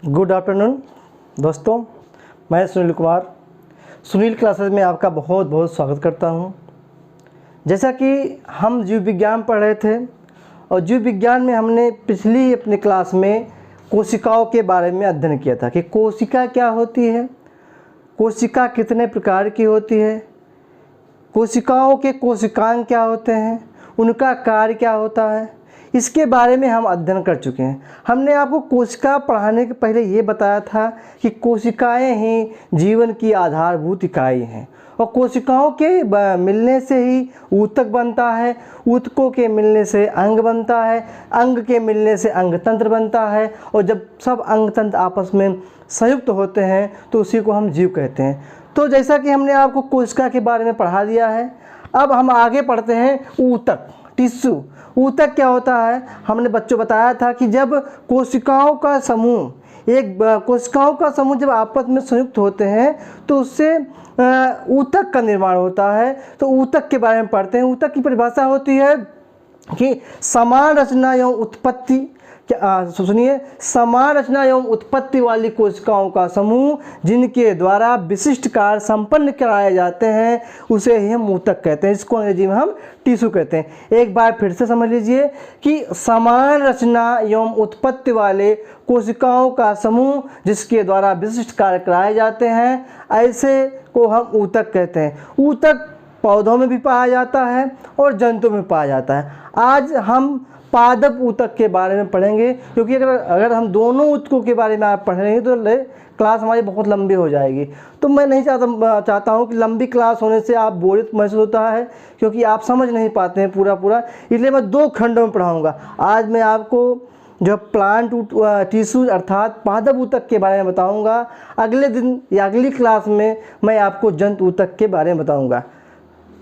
Good afternoon दोस्तों, मैं Sunil Kumar Sunil classes में आपका बहुत बहुत स्वागत करता हूं। जैसा कि हम जीव विज्ञान पढ़ रहे थे और जीव विज्ञान में हमने पिछली अपनी क्लास में कोशिकाओं के बारे में अध्ययन किया था कि कोशिका क्या होती है, कोशिका कितने प्रकार की होती है, कोशिकाओं के कोशिकांग क्या होते हैं, उनका कार्य क्या होता है, इसके बारे में हम अध्ययन कर चुके हैं। हमने आपको कोशिका पढ़ाने के पहले ये बताया था कि कोशिकाएं ही जीवन की आधारभूत इकाई हैं और कोशिकाओं के मिलने से ही ऊतक बनता है, ऊतकों के मिलने से अंग बनता है, अंग के मिलने से अंगतंत्र बनता है और जब सब अंगतंत्र आपस में संयुक्त होते हैं तो उसी को हम जीव कहते हैं। तो जैसा कि हमने आपको कोशिका के बारे में पढ़ा दिया है, अब हम आगे पढ़ते हैं ऊतक, टिश्यू। ऊतक क्या होता है? हमने बच्चों बताया था कि जब कोशिकाओं का समूह कोशिकाओं का समूह जब आपस में संयुक्त होते हैं तो उससे ऊतक का निर्माण होता है। तो ऊतक के बारे में पढ़ते हैं। ऊतक की परिभाषा होती है कि समान रचना एवं उत्पत्ति, सुनिए, समान रचना एवं उत्पत्ति वाली कोशिकाओं का समूह जिनके द्वारा विशिष्ट कार्य संपन्न कराए जाते हैं उसे ही हम ऊतक कहते हैं। इसको अंग्रेजी में हम टिश्यू कहते हैं। एक बार फिर से समझ लीजिए कि समान रचना एवं उत्पत्ति वाले कोशिकाओं का समूह जिसके द्वारा विशिष्ट कार्य कराए जाते हैं, ऐसे को हम ऊतक कहते हैं। ऊतक पौधों में भी पाया जाता है और जंतुओं में पाया जाता है। आज हम पादप ऊतक के बारे में पढ़ेंगे, क्योंकि अगर हम दोनों ऊतकों के बारे में आप पढ़ेंगे तो क्लास हमारी बहुत लंबी हो जाएगी। तो मैं नहीं चाहता हूँ कि लंबी क्लास होने से आप बोरियत महसूस होता है, क्योंकि आप समझ नहीं पाते हैं पूरा, इसलिए मैं 2 खंडों में पढ़ाऊँगा। आज मैं आपको जो प्लांट टिश्यू अर्थात पादप ऊतक के बारे में बताऊँगा। अगले दिन या अगली क्लास में मैं आपको जंतु ऊतक के बारे में बताऊँगा।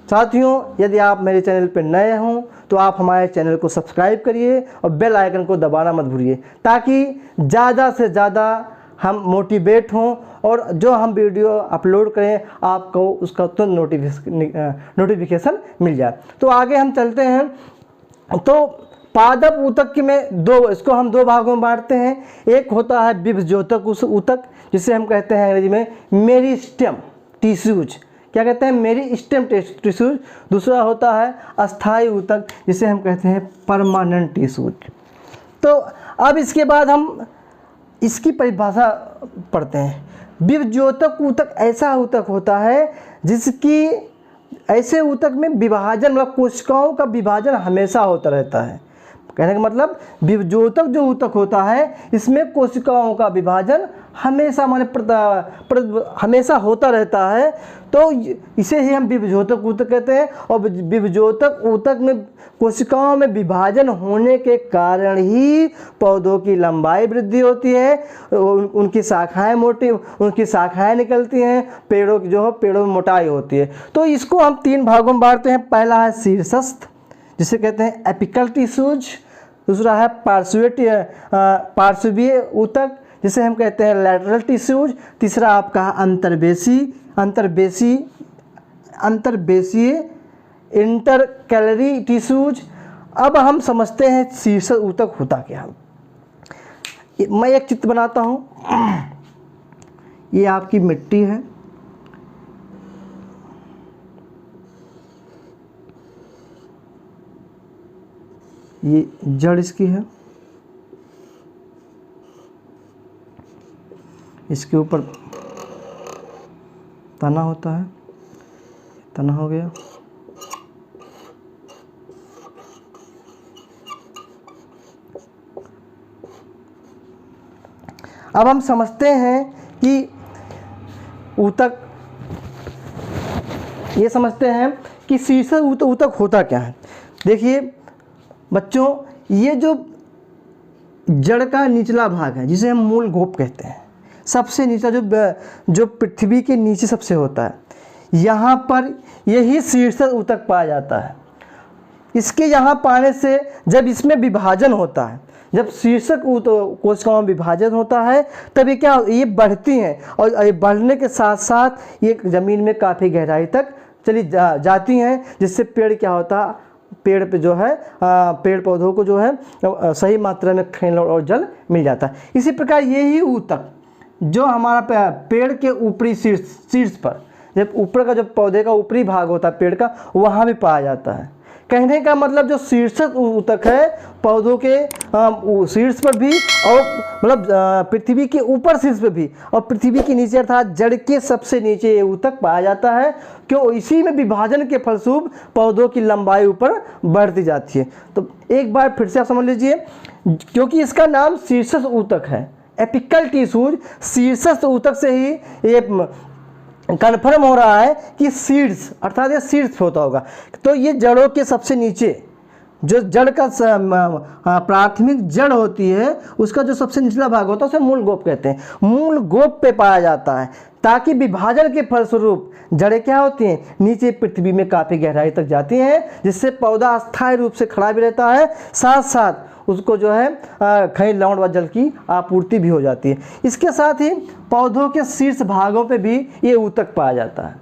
साथियों, यदि आप मेरे चैनल पर नए हों तो आप हमारे चैनल को सब्सक्राइब करिए और बेल आइकन को दबाना मत भूलिए, ताकि ज़्यादा से ज़्यादा हम मोटिवेट हों और जो हम वीडियो अपलोड करें आपको उसका तुरंत नोटिफिकेशन मिल जाए। तो आगे हम चलते हैं। तो पादप ऊतक के में इसको हम 2 भागों में बांटते हैं। एक होता है विभज्योतक ऊतक, जिसे हम कहते हैं अंग्रेजी में मेरिस्टेम टिश्यूज। क्या कहते हैं? Meristem tissues. दूसरा होता है अस्थायी ऊतक, जिसे हम कहते हैं परमानेंट टिश्यूज। तो अब इसके बाद हम इसकी परिभाषा पढ़ते हैं। विभज्योतक ऊतक ऐसा ऊतक होता है जिसकी ऐसे ऊतक में विभाजन, मतलब कोशिकाओं का विभाजन हमेशा होता रहता है। कहने का मतलब विभज्योतक जो ऊतक होता है इसमें कोशिकाओं का विभाजन हमेशा हमेशा होता रहता है। तो इसे ही हम विभज्योतक ऊतक कहते हैं। और विभज्योतक ऊतक में कोशिकाओं में विभाजन होने के कारण ही पौधों की लंबाई वृद्धि होती है, उनकी शाखाएं निकलती हैं, पेड़ों में मोटाई होती है। तो इसको हम 3 भागों में बांटते हैं। पहला है शीर्षस्थ, जिसे कहते हैं एपिकल टिश्यूज। दूसरा है पार्श्वीय ऊतक, जिसे हम कहते हैं लैटरल टिश्यूज। तीसरा आपका अंतर्बेसीय इंटरकैलरी टिश्यूज। अब हम समझते हैं शीर्ष ऊतक होता क्या है। मैं एक चित्र बनाता हूँ। ये आपकी मिट्टी है, ये जड़ इसकी है, इसके ऊपर तना होता है, तना हो गया। अब हम समझते हैं कि ऊतक, ये समझते हैं कि शीर्ष ऊतक होता क्या है। देखिए बच्चों, ये जो जड़ का निचला भाग है जिसे हम मूल गोप कहते हैं, सबसे नीचा जो पृथ्वी के नीचे सबसे होता है, यहाँ पर यही शीर्ष ऊतक पाया जाता है। इसके यहाँ पाने से जब इसमें विभाजन होता है, जब शीर्षक कोशिकाओं में विभाजन होता है तब ये बढ़ती हैं और ये बढ़ने के साथ साथ ये ज़मीन में काफ़ी गहराई तक चली जाती हैं, जिससे पेड़ क्या होता है, पेड़ पे जो है पेड़ पौधों को जो है सही मात्रा में खनिज और जल मिल जाता है। इसी प्रकार यही ऊतक जो हमारा पेड़ के ऊपरी शीर्ष पर, जब ऊपर का जो पौधे का ऊपरी भाग होता है पेड़ का, वहाँ भी पाया जाता है। कहने का मतलब जो शीर्षक ऊतक है पौधों के शीर्ष पर भी, और मतलब पृथ्वी के ऊपर शीर्ष पर भी, और पृथ्वी के नीचे अर्थात जड़ के सबसे नीचे ये ऊतक पाया जाता है। क्यों? इसी में विभाजन के फलस्वरूप पौधों की लंबाई ऊपर बढ़ती जाती है। तो एक बार फिर से आप समझ लीजिए, क्योंकि इसका नाम शीर्षक ऊतक है, एपिकल टिश्यूज, शीर्षक ऊतक से ही ये कन्फर्म हो रहा है कि सीड्स अर्थात ये सीड्स होता होगा। तो ये जड़ों के सबसे नीचे जो जड़ का प्राथमिक जड़ होती है, उसका जो सबसे निचला भाग होता है उसे मूल गोप कहते हैं। मूल गोप पे पाया जाता है, ताकि विभाजन के फलस्वरूप जड़ें क्या होती हैं, नीचे पृथ्वी में काफ़ी गहराई तक जाती हैं, जिससे पौधा अस्थायी रूप से खड़ा भी रहता है, साथ साथ उसको जो है खनिज लवण व जल की आपूर्ति भी हो जाती है। इसके साथ ही पौधों के शीर्ष भागों पे भी ये ऊतक पाया जाता है।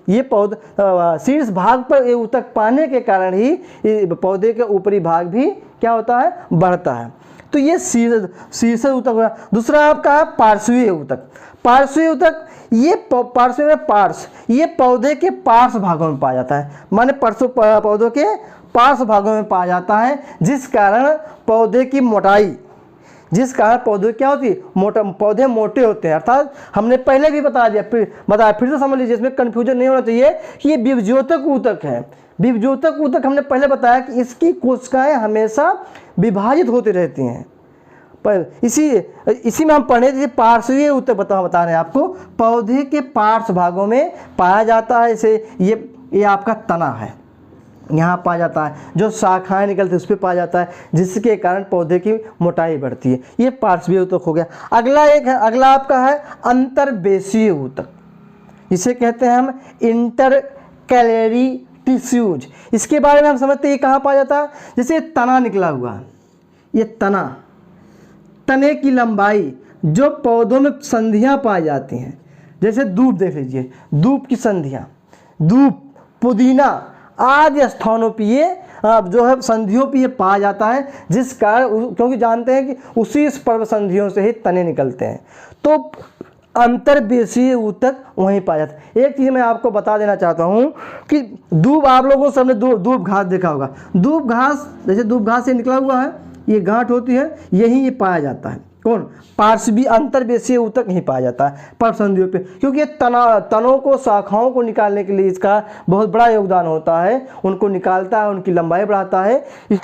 ये पौधा शीर्ष भाग पर ये ऊतक पाने के कारण ही पौधे के ऊपरी भाग भी क्या होता है, बढ़ता है। तो ये शीर्ष ऊतक हुआ। दूसरा आपका है पार्श्वीय ऊतक। पार्श्वीय ऊतक ये पार्श्व में पार्श्व, ये पौधे के पार्श्व भागों में पाया जाता है, माने पौधों के पार्श्व भागों में पाया जाता है, जिस कारण पौधे की मोटाई, जिस कारण पौधे क्या होती है, पौधे मोटे होते हैं। अर्थात हमने पहले भी बता दिया, फिर से समझ लीजिए, इसमें कन्फ्यूजन नहीं होना चाहिए कि ये विभज्योतक ऊतक है। विभज्योतक ऊतक हमने पहले बताया कि इसकी कोशिकाएं हमेशा विभाजित होती रहती हैं। पर इसी में हम पढ़े थे पार्श्वीय ऊतक बता रहे हैं आपको, पौधे के पार्श्व भागों में पाया जाता है। इसे ये आपका तना है, यहाँ पाया जाता है, जो शाखाएं निकलती है उस पर पाया जाता है, जिसके कारण पौधे की मोटाई बढ़ती है। ये पार्श्वीय ऊतक हो गया। अगला आपका है अंतर्वेशीय ऊतक, इसे कहते हैं हम इंटरकैलरी टिश्यूज। इसके बारे में हम समझते हैं ये कहाँ पाया जाता है, जैसे तना निकला हुआ है, ये तने की लंबाई जो पौधों में संधियाँ पाई जाती हैं, जैसे दूब देख लीजिए, दूब की संधियाँ, दूब, पुदीना आदि स्थानों पर ये जो है संधियों पे ये पाया जाता है, जिस कारण, क्योंकि जानते हैं कि उसी पर्व संधियों से ही तने निकलते हैं। तो अंतर्वेशीय ऊतक वहीं पाया जाता है। एक चीज़ मैं आपको बता देना चाहता हूँ कि दूब, आप लोगों सबने दूब घास देखा होगा। दूब घास, जैसे दूब घास से निकला हुआ है, ये गांठ होती है, यही ये पाया जाता है। कौन? पार्श्वीय अंतर्वेशीय ऊतक नहीं पाया जाता है पर्व संधियों पे, क्योंकि ये तनों को, शाखाओं को निकालने के लिए इसका बहुत बड़ा योगदान होता है, उनको निकालता है, उनकी लंबाई बढ़ाता है।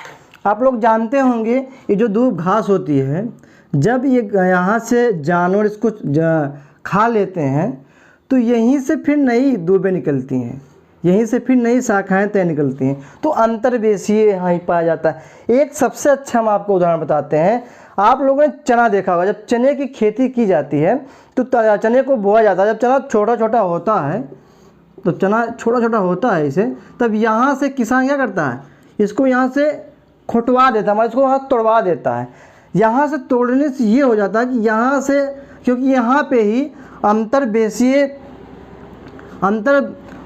आप लोग जानते होंगे ये जो दूब घास होती है, जब ये यहाँ से जानवर इसको खा लेते हैं तो यहीं से फिर नई दूबें निकलती हैं, यहीं से फिर नई शाखाएं तय निकलती हैं। तो अंतर्वेशीय यहाँ ही पाया जाता है। एक सबसे अच्छा हम आपको उदाहरण बताते हैं। आप लोगों ने चना देखा होगा, जब चने की खेती की जाती है तो चने को बोया जाता है। जब चना छोटा छोटा होता है, तो चना छोटा छोटा होता है इसे, तब यहाँ से किसान क्या करता है, इसको यहाँ से खुटवा देता है, मतलब इसको वहाँ तोड़वा देता है। यहाँ से तोड़ने से ये हो जाता है कि यहाँ से, क्योंकि यहाँ पे ही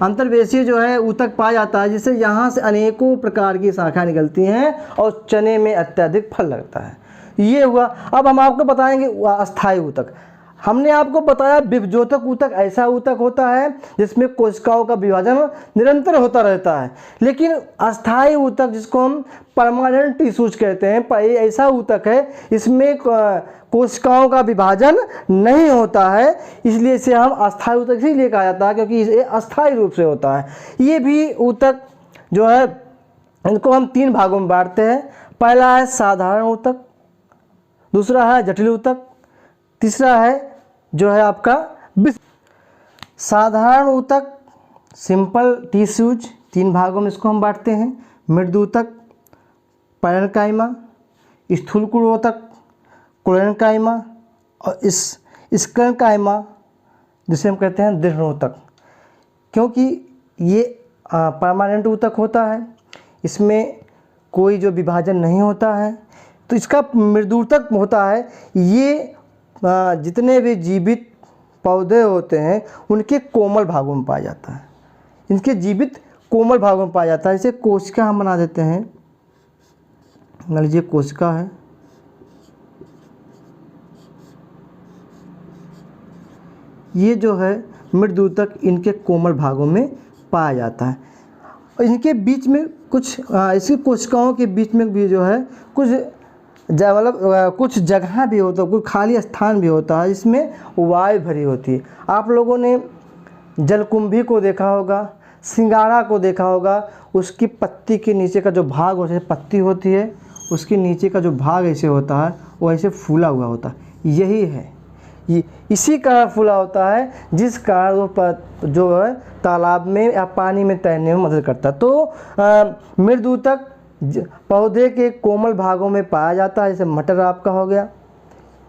अंतर्वेशीय जो है ऊतक पाया जाता है, जिससे यहाँ से अनेकों प्रकार की शाखाएं निकलती हैं और चने में अत्यधिक फल लगता है। ये हुआ। अब हम आपको बताएंगे अस्थायी ऊतक। हमने आपको बताया विभज्योतक ऊतक ऐसा ऊतक होता है जिसमें कोशिकाओं का विभाजन निरंतर होता रहता है, लेकिन अस्थायी ऊतक जिसको हम परमानेंट टिश्यूज कहते हैं, ऐसा ऊतक है इसमें कोशिकाओं का विभाजन नहीं होता है, इसलिए इसे हम अस्थायी ऊतक इसीलिए कहा जाता है क्योंकि ये अस्थायी रूप से होता है। ये भी ऊतक जो है, इनको हम 3 भागों में बांटते हैं। पहला है साधारण ऊतक, दूसरा है जटिल ऊतक, तीसरा है जो है आपका साधारण ऊतक, सिंपल टिश्यूज। 3 भागों में इसको हम बांटते हैं। मृद ऊतक, पैरेन्काइमा, स्थूलकुड़ ऊतक, क्लोरेन्काइमा, और स्क्लेरेन्काइमा जिसे हम कहते हैं दृढ़ ऊतक। क्योंकि ये परमानेंट ऊतक होता है, इसमें कोई जो विभाजन नहीं होता है, तो इसका मृदूतक होता है। ये जितने भी जीवित पौधे होते हैं उनके कोमल भागों में पाया जाता है। इनके जीवित कोमल भागों में पाया जाता है। इसे कोशिका हम बना देते हैं, मान लीजिए कोशिका है, ये जो है मृद ऊतक इनके कोमल भागों में पाया जाता है। और इनके बीच में कुछ इसकी कोशिकाओं के बीच में भी जो है कुछ मतलब कुछ जगह भी होता है, कुछ खाली स्थान भी होता है जिसमें वायु भरी होती है। आप लोगों ने जलकुंभी को देखा होगा, सिंगाड़ा को देखा होगा, उसकी पत्ती के नीचे का जो भाग होता है, पत्ती होती है, उसके नीचे का जो भाग ऐसे होता है वो ऐसे फूला हुआ होता है। यही है, ये इसी कारण फूला होता है जिस कारण वो जो है तालाब में या पानी में तैरने में मदद करता है। तो मृद ऊतक पौधे के कोमल भागों में पाया जाता है, जैसे मटर आपका हो गया।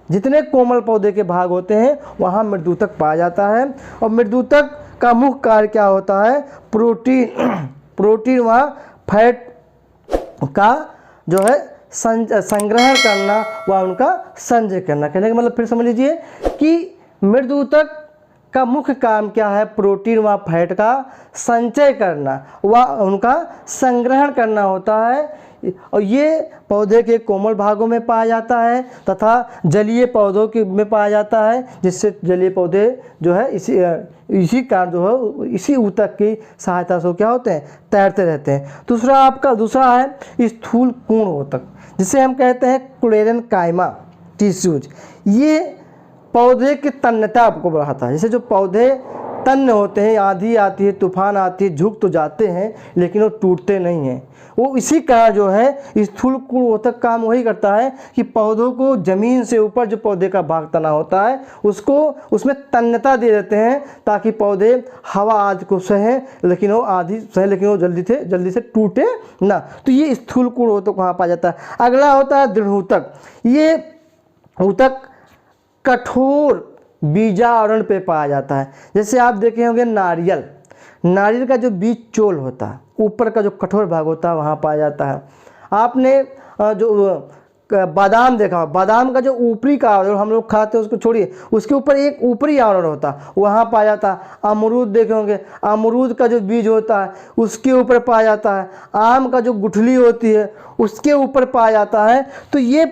जितने कोमल पौधे के भाग होते हैं वहाँ मृद ऊतक पाया जाता है। और मृद ऊतक का मुख्य कार्य क्या होता है? प्रोटीन व फैट का जो है संग्रहण करना व उनका संचय करना। कहने का मतलब फिर समझ लीजिए कि मृद ऊतक का मुख्य काम क्या है? प्रोटीन व फैट का संचय करना व उनका संग्रहण करना होता है। और ये पौधे के कोमल भागों में पाया जाता है तथा जलीय पौधों के में पाया जाता है, जिससे जलीय पौधे जो है इसी कारण जो है इसी ऊतक की सहायता से क्या होते हैं? तैरते रहते हैं। दूसरा है स्थूल कोण ऊतक, जिसे हम कहते हैं क्लेरेन्काइमा टिश्यूज। ये पौधे की तन्यता को बढ़ाता है। जैसे जो पौधे तन्य होते हैं, आंधी आती है, तूफान आती है, झुक तो जाते हैं लेकिन वो टूटते नहीं हैं। वो इसी कारण जो है स्थूल कोण ऊतक काम वही करता है कि पौधों को ज़मीन से ऊपर जो पौधे का भाग तना होता है उसको उसमें तन्यता दे देते हैं, ताकि पौधे हवा आदि को सहें लेकिन वो जल्दी से टूटे ना। तो ये स्थूल कोण ऊतक वहाँ पाया जाता है। अगला होता है दृढ़ ऊतक। ये ऊतक कठोर बीजावरण पे पाया जाता है। जैसे आप देखे होंगे नारियल का जो बीज चोल होता है, ऊपर का जो कठोर भाग होता है वहाँ पाया जाता है। आपने जो बादाम देखा, बादाम का जो ऊपरी का आवरण हम लोग खाते हैं उसको छोड़िए, उसके ऊपर एक ऊपरी आवरण होता है, वहाँ पाया जाता है। अमरूद देखे होंगे, अमरूद का जो बीज होता है उसके ऊपर पाया जाता है। आम का जो गुठली होती है उसके ऊपर पाया जाता है। तो ये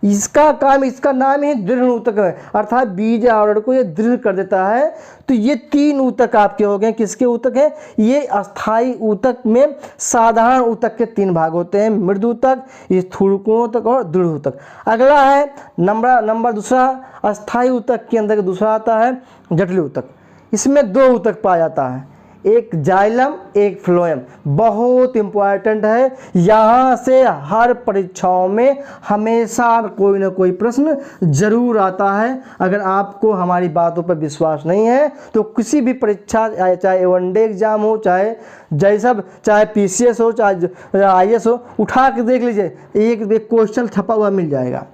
इसका नाम ही दृढ़ ऊतक है, अर्थात बीज आवरण को ये दृढ़ कर देता है। तो ये 3 ऊतक आपके हो गए। किसके ऊतक हैं? ये अस्थाई ऊतक में साधारण ऊतक के 3 भाग होते हैं, मृद ऊतक, स्थूल कोण ऊतक और दृढ़ ऊतक। अगला है नंबर दूसरा, अस्थाई ऊतक के अंदर दूसरा आता है जटिल ऊतक। इसमें 2 ऊतक पाया जाता है, एक जाइलम एक फ्लोएम। बहुत इंपॉर्टेंट है, यहाँ से हर परीक्षाओं में हमेशा कोई ना कोई प्रश्न जरूर आता है। अगर आपको हमारी बातों पर विश्वास नहीं है तो किसी भी परीक्षा, चाहे वनडे एग्जाम हो, चाहे पीसीएस हो, चाहे आईएएस हो, उठा के देख लीजिए, एक क्वेश्चन छपा हुआ मिल जाएगा।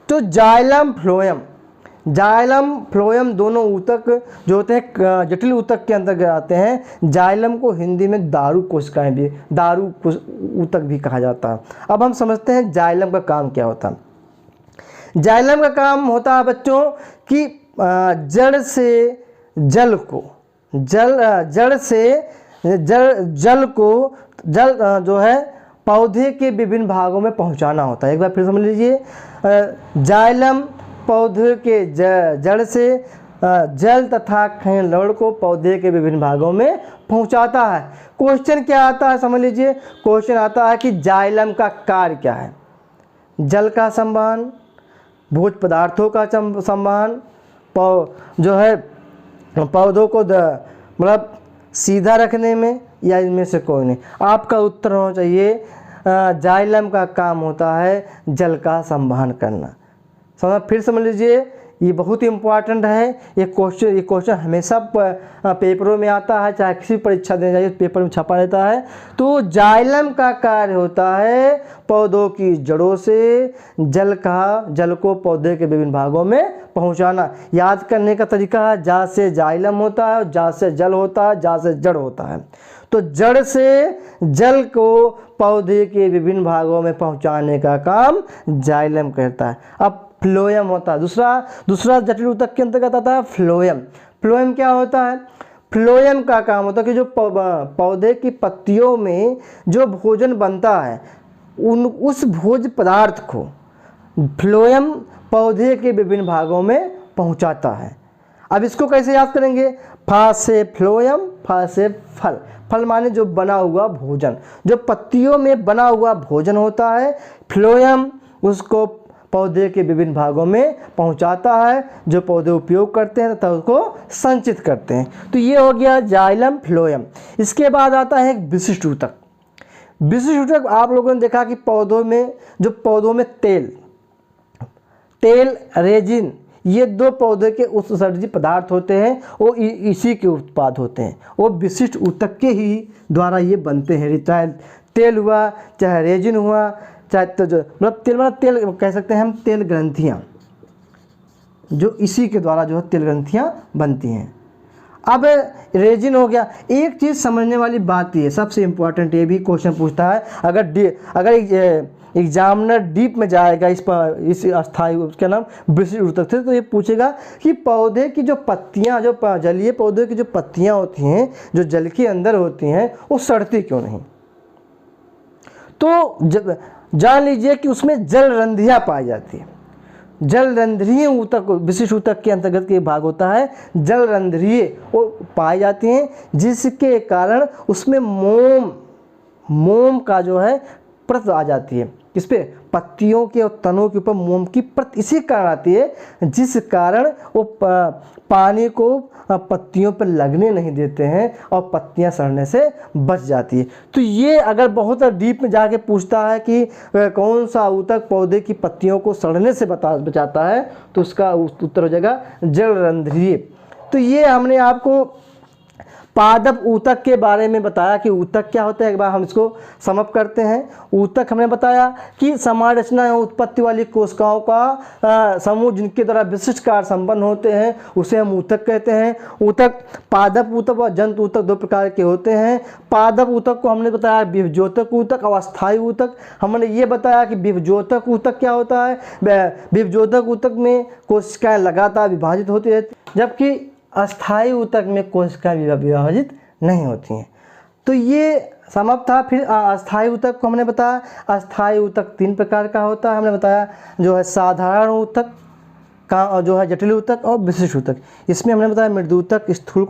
तो जाइलम फ्लोएम दोनों ऊतक जो होते हैं जटिल ऊतक के अंतर्गत आते हैं। जाइलम को हिंदी में दारू ऊतक भी कहा जाता है। अब हम समझते हैं जाइलम का काम क्या होता है। जाइलम का काम होता है बच्चों कि जड़ से जल जो है पौधे के विभिन्न भागों में पहुंचाना होता है। एक बार फिर समझ लीजिए, जाइलम पौधे के जड़ से जल तथा खनिज लवण को पौधे के विभिन्न भागों में पहुंचाता है। क्वेश्चन क्या आता है? समझ लीजिए, क्वेश्चन आता है कि जाइलम का कार्य क्या है? जल का संवहन, भोज्य पदार्थों का संवहन, जो है पौधों को मतलब सीधा रखने में, या इनमें से कोई नहीं। आपका उत्तर होना चाहिए जाइलम का काम होता है जल का संवहन करना। फिर समझ लीजिए, ये बहुत ही इम्पोर्टेंट है। ये क्वेश्चन हमेशा पेपरों में आता है, चाहे किसी परीक्षा देने जाइए पेपर में छपा रहता है। तो जाइलम का कार्य होता है पौधों की जड़ों से जल को पौधे के विभिन्न भागों में पहुंचाना। याद करने का तरीका है, जा से जाइलम होता है, जा से जल होता है, जा से जड़ होता है। तो जड़ से जल को पौधे के विभिन्न भागों में पहुंचाने का काम जाइलम करता है। अब फ्लोएम होता है दूसरा जटिल ऊतक के अंतर्गत आता है फ्लोएम। फ्लोएम क्या होता है? फ्लोएम का काम होता है कि जो पौधे की पत्तियों में जो भोजन बनता है उस भोज्य पदार्थ को फ्लोएम पौधे के विभिन्न भागों में पहुंचाता है। अब इसको कैसे याद करेंगे? फा से फ्लोएम, फा से फल। फल माने जो बना हुआ भोजन, जो पत्तियों में बना हुआ भोजन होता है, फ्लोएम उसको पौधे के विभिन्न भागों में पहुंचाता है, जो पौधे उपयोग करते हैं तथा उसको संचित करते हैं। तो ये हो गया जाइलम, फ्लोएम। इसके बाद आता है एक विशिष्ट ऊतक। विशिष्ट ऊतक आप लोगों ने देखा कि पौधों में तेल, रेजिन, ये दो पौधे के उत्सर्जी पदार्थ होते हैं, वो इसी के उत्पाद होते हैं, वो विशिष्ट ऊतक के ही द्वारा ये बनते हैं। चाहे तेल हुआ, चाहे रेजिन हुआ, चाहे मतलब तेल कह सकते हैं हम, तेल ग्रंथियाँ, जो इसी के द्वारा जो है तेल ग्रंथियाँ बनती हैं। अब रेजिन हो गया। एक चीज़ समझने वाली बात ये सबसे इम्पोर्टेंट, ये भी क्वेश्चन पूछता है, अगर एग्जामिनर डीप में जाएगा इस अस्थायी उसका नाम विशिष्ट ऊतक से, तो ये पूछेगा कि पौधे की जो पत्तियां, जो जलीय पौधे की जो पत्तियां होती हैं, जो जल के अंदर होती हैं, वो सड़ती क्यों नहीं? तो जब जान लीजिए कि उसमें जलरंध्रियाँ पाई जाती है। जलरंध्रीय ऊतक विशिष्ट ऊतक के अंतर्गत के भाग होता है, जलरंध्रीय वो पाई जाती हैं, जिसके कारण उसमें मोम का जो है परत आ जाती है। किस पे? पत्तियों के और तनों के ऊपर मोम की परत इसी कारण आती है, जिस कारण वो पानी को पत्तियों पर लगने नहीं देते हैं और पत्तियां सड़ने से बच जाती है। तो ये अगर बहुत डीप में जाके पूछता है कि कौन सा ऊतक पौधे की पत्तियों को सड़ने से बचाता है, तो उसका उत्तर हो जाएगा जलरंध्रीय। तो ये हमने आपको पादप ऊतक के बारे में बताया कि ऊतक क्या होता है। एक बार हम इसको समअप करते हैं। ऊतक हमने बताया कि समान रचना एवं उत्पत्ति वाली कोशिकाओं का समूह जिनके द्वारा विशिष्ट कार्य संपन्न होते हैं, उसे हम ऊतक कहते हैं। ऊतक पादप ऊतक और जंतु ऊतक दो प्रकार के होते हैं। पादप ऊतक को हमने बताया विभज्योतक ऊतक और अस्थायी ऊतक। हमने ये बताया कि विभज्योतक ऊतक क्या होता है। विभज्योतक ऊतक में कोशिकाएं लगातार विभाजित होती रहती, जबकि अस्थायी ऊतक में कोशिकाएं विभाजित नहीं होती हैं। तो ये समाप्त था। फिर अस्थायी ऊतक को हमने बताया, अस्थायी ऊतक 3 प्रकार का होता है। हमने बताया जो है साधारण ऊतक का, और जो है जटिल ऊतक और विशिष्ट ऊतक। इसमें हमने बताया मृदु ऊतक, स्थूल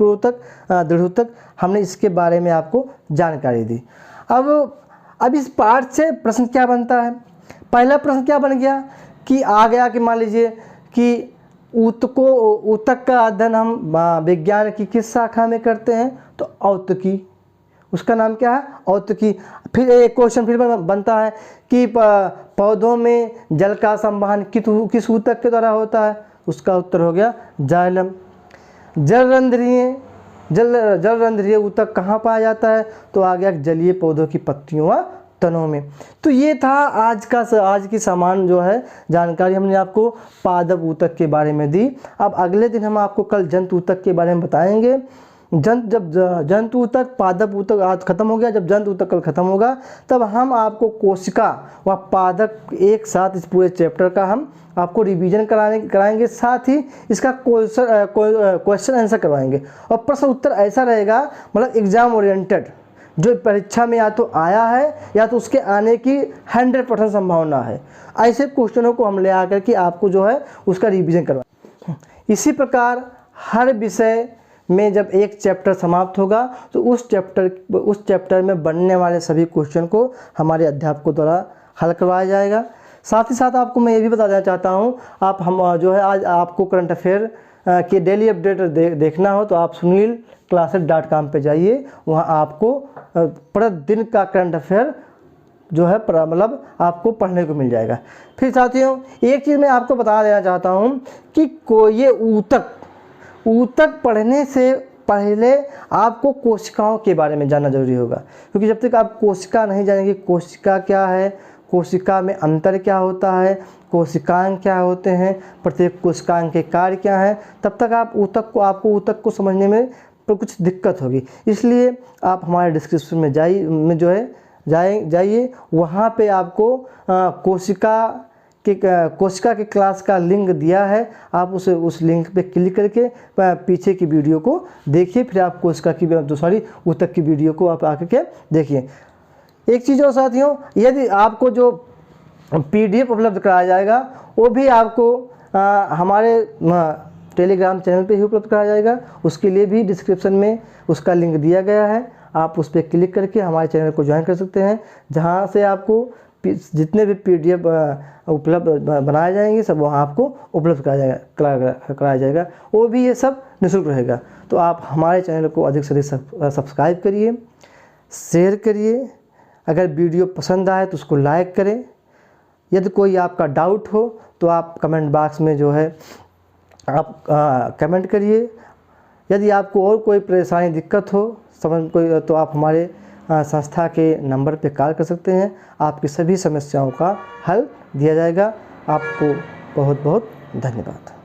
ऊतक, दृढ़ ऊतक। हमने इसके बारे में आपको जानकारी दी। अब इस पाठ से प्रश्न क्या बनता है? पहला प्रश्न क्या बन गया कि आ गया कि मान लीजिए कि ऊतक का अध्ययन हम विज्ञान की किस शाखा में करते हैं? तो औतकी। उसका नाम क्या है? औतकी। फिर एक क्वेश्चन फिर बनता है कि पौधों में जल का संवहन किस ऊतक के द्वारा होता है? उसका उत्तर हो गया जाइलम। जलरंध्रीय ऊतक कहाँ पाया जाता है? तो आ गया जलीय पौधों की पत्तियों व तनों में। तो ये था आज की सामान्य जो है जानकारी हमने आपको पादप ऊतक के बारे में दी। अब अगले दिन हम आपको कल जंतु ऊतक के बारे में बताएंगे। जब जंतु ऊतक, पादप ऊतक आज खत्म हो गया, जब जंतु ऊतक कल खत्म होगा, तब हम आपको कोशिका व पादप एक साथ इस पूरे चैप्टर का हम आपको रिवीजन कराएंगे। साथ ही इसका क्वेश्चन आंसर करवाएंगे। और प्रश्न उत्तर ऐसा रहेगा, मतलब एग्जाम ओरिएंटेड, जो परीक्षा में या तो आया है या तो उसके आने की 100% संभावना है। ऐसे क्वेश्चनों को हम ले आकर के आपको जो है उसका रिवीजन करवाएं। इसी प्रकार हर विषय में जब एक चैप्टर समाप्त होगा, तो उस चैप्टर में बनने वाले सभी क्वेश्चन को हमारे अध्यापकों द्वारा हल करवाया जाएगा। साथ ही साथ आपको मैं ये भी बता देना चाहता हूँ, हम जो है आज आपको करंट अफेयर के डेली अपडेट देखना हो तो आप sunilclasses.com पे जाइए। वहाँ आपको प्रतिदिन का करंट अफेयर जो है मतलब आपको पढ़ने को मिल जाएगा। फिर साथियों एक चीज़ मैं आपको बता देना चाहता हूँ कि ये ऊतक पढ़ने से पहले आपको कोशिकाओं के बारे में जानना जरूरी होगा, क्योंकि जब तक आप कोशिका नहीं जानेंगे, कोशिका क्या है, कोशिका में अंतर क्या होता है, कोशिकांग क्या होते हैं, प्रत्येक कोशिकांग के कार्य क्या हैं, तब तक आपको ऊतक को समझने में कुछ दिक्कत होगी। इसलिए आप हमारे डिस्क्रिप्शन में जाइए, वहाँ पे आपको कोशिका कि कोशिका के क्लास का लिंक दिया है, आप उस लिंक पे क्लिक करके पीछे की वीडियो को देखिए, फिर आप कोशिका की उस तक की वीडियो को आप आकर के देखिए। एक चीज़ और साथियों, यदि आपको जो PDF उपलब्ध कराया जाएगा वो भी आपको हमारे टेलीग्राम चैनल पे ही उपलब्ध कराया जाएगा। उसके लिए भी डिस्क्रिप्शन में उसका लिंक दिया गया है, आप उस पर क्लिक करके हमारे चैनल को ज्वाइन कर सकते हैं, जहां से आपको जितने भी PDF उपलब्ध बनाए जाएंगे सब वहाँ आपको उपलब्ध कराया जाएगा। वो भी ये सब निःशुल्क रहेगा। तो आप हमारे चैनल को अधिक से अधिक सब्सक्राइब करिए, शेयर करिए, अगर वीडियो पसंद आए तो उसको लाइक करें। यदि कोई आपका डाउट हो तो आप कमेंट बॉक्स में जो है आप कमेंट करिए। यदि आपको और कोई परेशानी दिक्कत हो तो आप हमारे संस्था के नंबर पे कॉल कर सकते हैं, आपकी सभी समस्याओं का हल दिया जाएगा। आपको बहुत बहुत धन्यवाद।